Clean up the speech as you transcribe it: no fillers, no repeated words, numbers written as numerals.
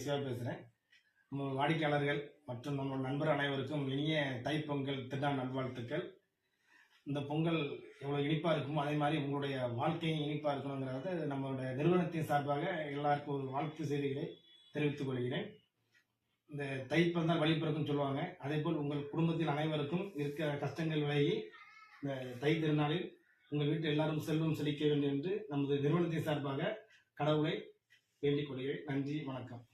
சிவா பேசுகிறேன். நம்ம வாடிக்கையாளர்கள் மற்றும் நம்ம நண்பர் அனைவருக்கும் இனிய தைப்பொங்கல் திருநாள் நல்வாழ்த்துக்கள். இந்த பொங்கல் எவ்வளோ இனிப்பாக இருக்குமோ அதே மாதிரி உங்களுடைய வாழ்க்கையும் இனிப்பாக இருக்கணுங்கிறத நம்மளுடைய நிறுவனத்தின் சார்பாக எல்லாருக்கும் ஒரு வாழ்த்து செய்திகளை தெரிவித்துக் கொள்கிறேன். இந்த தைப்பந்தால் வழி பிறக்கும்னு சொல்லுவாங்க. அதே போல் உங்கள் குடும்பத்தில் அனைவருக்கும் இருக்கிற கஷ்டங்கள் விலகி இந்த தை திருநாளில் உங்கள் வீட்டில் எல்லாரும் செல்வம் செழிக்க வேண்டும் என்று நமது நிறுவனத்தின் சார்பாக கடவுளை வேண்டிக் கொள்கிறேன். நன்றி, வணக்கம்.